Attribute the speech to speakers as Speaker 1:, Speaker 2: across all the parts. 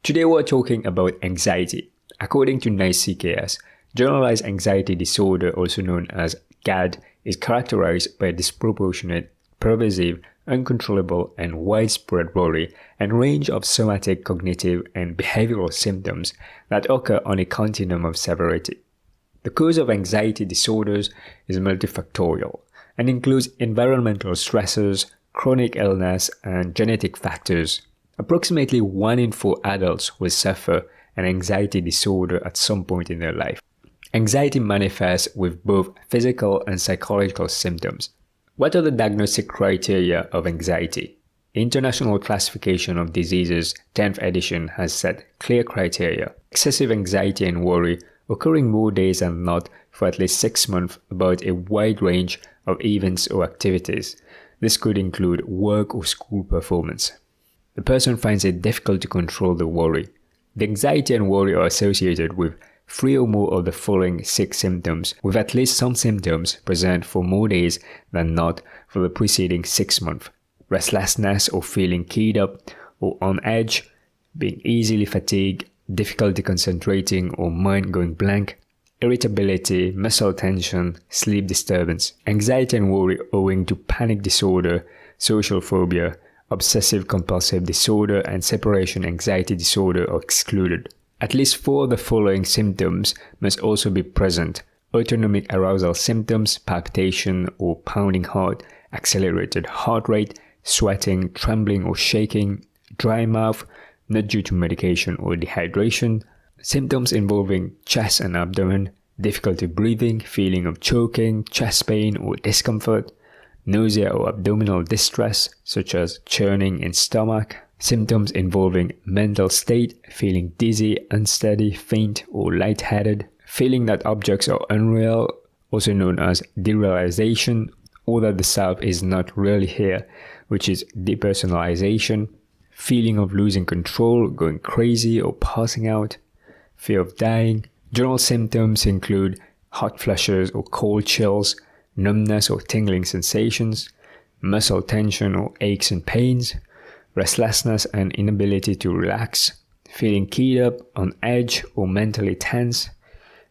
Speaker 1: Today we're talking about anxiety. According to NICE-CKS, generalized anxiety disorder, also known as GAD, is characterized by disproportionate, pervasive, uncontrollable, and widespread worry and range of somatic, cognitive, and behavioral symptoms that occur on a continuum of severity. The cause of anxiety disorders is multifactorial and includes environmental stressors, chronic illness, and genetic factors. Approximately 1 in 4 adults will suffer an anxiety disorder at some point in their life. Anxiety manifests with both physical and psychological symptoms. What are the diagnostic criteria of anxiety? The International Classification of Diseases 10th edition has set clear criteria. Excessive anxiety and worry occurring more days than not for at least 6 months about a wide range of events or activities. This could include work or school performance. The person finds it difficult to control the worry. The anxiety and worry are associated with 3 or more of the following 6 symptoms, with at least some symptoms present for more days than not for the preceding 6 months. Restlessness or feeling keyed up or on edge, being easily fatigued, difficulty concentrating or mind going blank, irritability, muscle tension, sleep disturbance. Anxiety and worry owing to panic disorder, social phobia, obsessive-compulsive disorder, and separation anxiety disorder are excluded. At least 4 of the following symptoms must also be present: autonomic arousal symptoms, palpitation or pounding heart, accelerated heart rate, sweating, trembling or shaking, dry mouth, not due to medication or dehydration, symptoms involving chest and abdomen, difficulty breathing, feeling of choking, chest pain or discomfort, nausea or abdominal distress, such as churning in stomach, symptoms involving mental state, feeling dizzy, unsteady, faint, or lightheaded, feeling that objects are unreal, also known as derealization, or that the self is not really here, which is depersonalization, feeling of losing control, going crazy, or passing out, fear of dying. General symptoms include hot flushes or cold chills, numbness or tingling sensations, muscle tension or aches and pains, restlessness and inability to relax, feeling keyed up, on edge or mentally tense,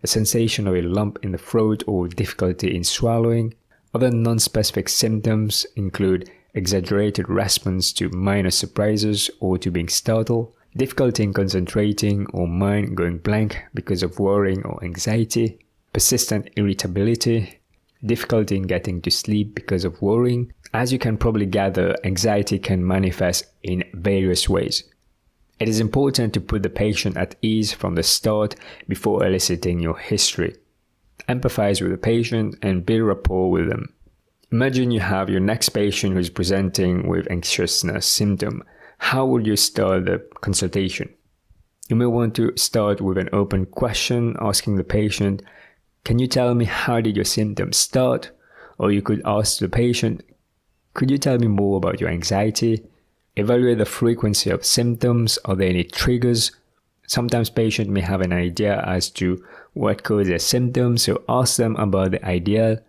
Speaker 1: a sensation of a lump in the throat or difficulty in swallowing. Other non-specific symptoms include exaggerated response to minor surprises or to being startled, difficulty in concentrating or mind going blank because of worrying or anxiety, persistent irritability, difficulty in getting to sleep because of worrying. As you can probably gather, anxiety can manifest in various ways. It is important to put the patient at ease from the start before eliciting your history. Empathize with the patient and build rapport with them. Imagine you have your next patient who is presenting with anxiousness symptom. How would you start the consultation? You may want to start with an open question, asking the patient, "Can you tell me how did your symptoms start?" Or you could ask the patient, "Could you tell me more about your anxiety?" Evaluate the frequency of symptoms. Are there any triggers? Sometimes patients may have an idea as to what causes their symptoms, so ask them about the idea.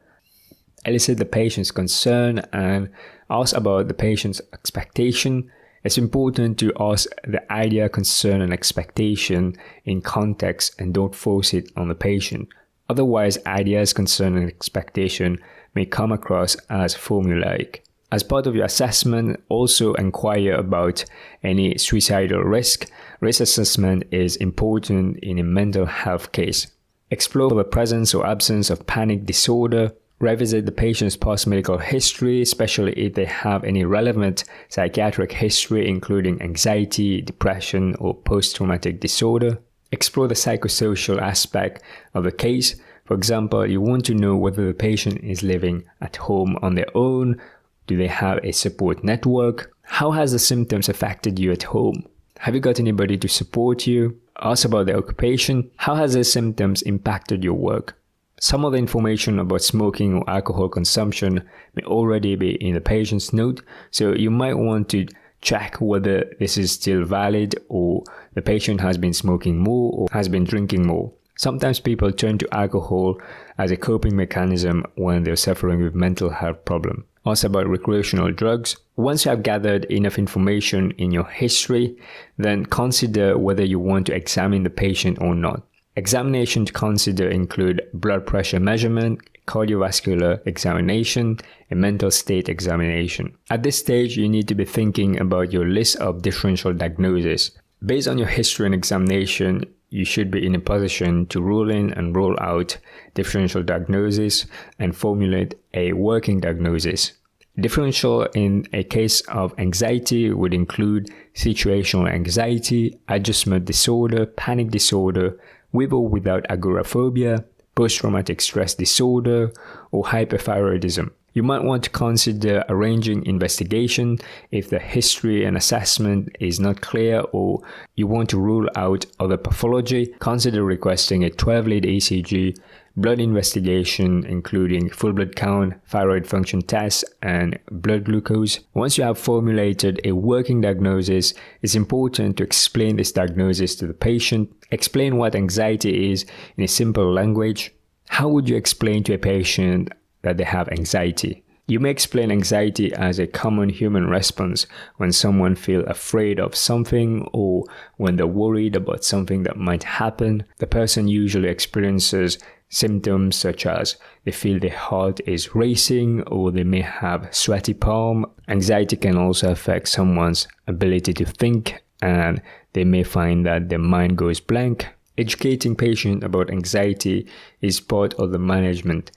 Speaker 1: Elicit the patient's concern and ask about the patient's expectation. It's important to ask the idea, concern, and expectation in context and don't force it on the patient. Otherwise, ideas, concern, and expectation may come across as formulaic. As part of your assessment, also inquire about any suicidal risk. Risk assessment is important in a mental health case. Explore the presence or absence of panic disorder. Revisit the patient's past medical history, especially if they have any relevant psychiatric history, including anxiety, depression, or post-traumatic disorder. Explore the psychosocial aspect of the case. For example, you want to know whether the patient is living at home on their own. Do they have a support network? How has the symptoms affected you at home? Have you got anybody to support you? Ask about their occupation. How has the symptoms impacted your work? Some of the information about smoking or alcohol consumption may already be in the patient's note, so you might want to check whether this is still valid or the patient has been smoking more or has been drinking more. Sometimes people turn to alcohol as a coping mechanism when they're suffering with mental health problem. Ask about recreational drugs. Once you have gathered enough information in your history, then consider whether you want to examine the patient or not. Examination to consider include blood pressure measurement, cardiovascular examination, and mental state examination. At this stage, you need to be thinking about your list of differential diagnoses. Based on your history and examination, you should be in a position to rule in and rule out differential diagnosis and formulate a working diagnosis. Differential in a case of anxiety would include situational anxiety, adjustment disorder, panic disorder, with or without agoraphobia, post-traumatic stress disorder, or hyperthyroidism. You might want to consider arranging investigation if the history and assessment is not clear or you want to rule out other pathology. Consider requesting a 12-lead ECG, blood investigation including full blood count, thyroid function tests, and blood glucose. Once you have formulated a working diagnosis, it's important to explain this diagnosis to the patient. Explain what anxiety is in a simple language. How would you explain to a patient that they have anxiety? You may explain anxiety as a common human response when someone feels afraid of something or when they're worried about something that might happen. The person usually experiences symptoms such as they feel their heart is racing or they may have sweaty palm. Anxiety can also affect someone's ability to think, and they may find that their mind goes blank. Educating patients about anxiety is part of the management.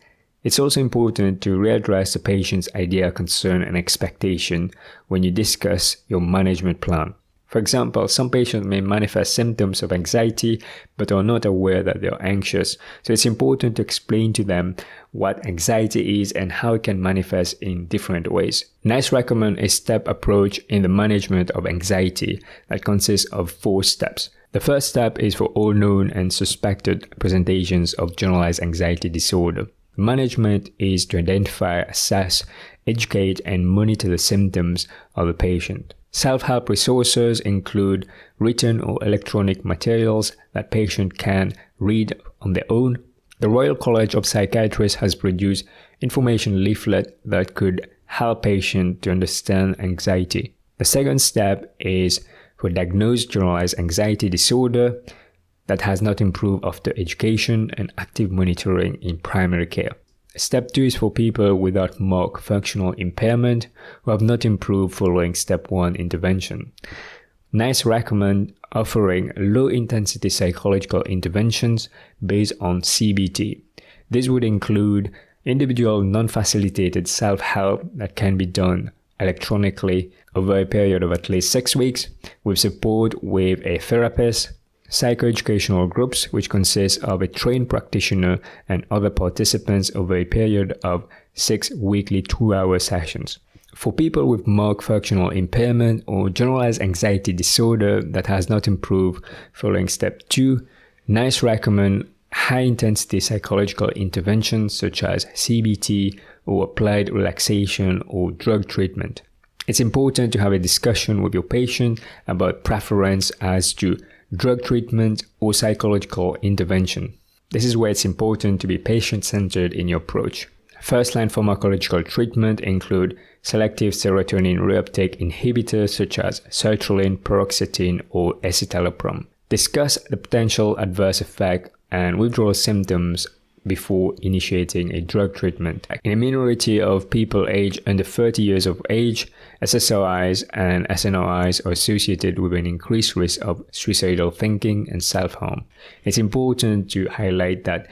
Speaker 1: It's also important to readdress the patient's idea, concern, and expectation when you discuss your management plan. For example, some patients may manifest symptoms of anxiety but are not aware that they are anxious. So it's important to explain to them what anxiety is and how it can manifest in different ways. NICE recommends a step approach in the management of anxiety that consists of 4 steps. The first step is for all known and suspected presentations of generalized anxiety disorder. Management is to identify, assess, educate, and monitor the symptoms of the patient. Self-help resources include written or electronic materials that patients can read on their own. The Royal College of Psychiatrists has produced information leaflet that could help patients to understand anxiety. The second step is for diagnosed generalized anxiety disorder that has not improved after education and active monitoring in primary care. Step 2 is for people without marked functional impairment who have not improved following Step 1 intervention. NICE recommend offering low-intensity psychological interventions based on CBT. This would include individual non-facilitated self-help that can be done electronically over a period of at least 6 weeks with support with a therapist, psychoeducational groups, which consist of a trained practitioner and other participants over a period of 6 weekly 2-hour sessions. For people with marked functional impairment or generalized anxiety disorder that has not improved following Step 2, NICE recommend high-intensity psychological interventions such as CBT or applied relaxation or drug treatment. It's important to have a discussion with your patient about preference as to drug treatment or psychological intervention. This is where it's important to be patient-centered in your approach. First-line pharmacological treatment include selective serotonin reuptake inhibitors such as sertraline, paroxetine, or escitalopram. Discuss the potential adverse effect and withdrawal symptoms before initiating a drug treatment. In a minority of people aged under 30 years of age, SSRIs and SNRIs are associated with an increased risk of suicidal thinking and self-harm. It's important to highlight that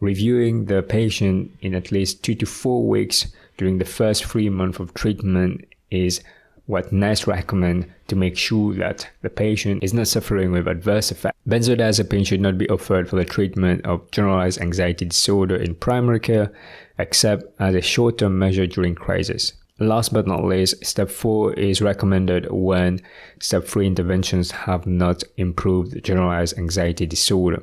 Speaker 1: reviewing the patient in at least 2 to 4 weeks during the first 3 months of treatment is what NICE recommend to make sure that the patient is not suffering with adverse effects. Benzodiazepine should not be offered for the treatment of generalized anxiety disorder in primary care, except as a short-term measure during crisis. Last but not least, Step 4 is recommended when Step 3 interventions have not improved generalized anxiety disorder.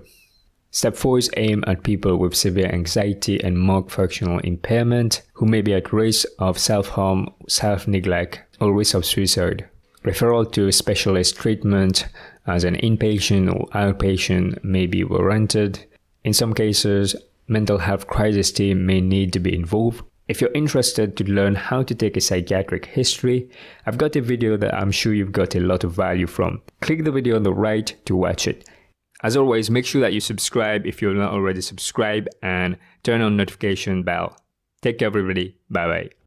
Speaker 1: Step 4 is aimed at people with severe anxiety and marked functional impairment who may be at risk of self-harm, self-neglect, or risk of suicide. Referral to specialist treatment as an inpatient or outpatient may be warranted. In some cases, mental health crisis team may need to be involved. If you're interested to learn how to take a psychiatric history, I've got a video that I'm sure you've got a lot of value from. Click the video on the right to watch it. As always, make sure that you subscribe if you're not already subscribed and turn on notification bell. Take care everybody. Bye bye.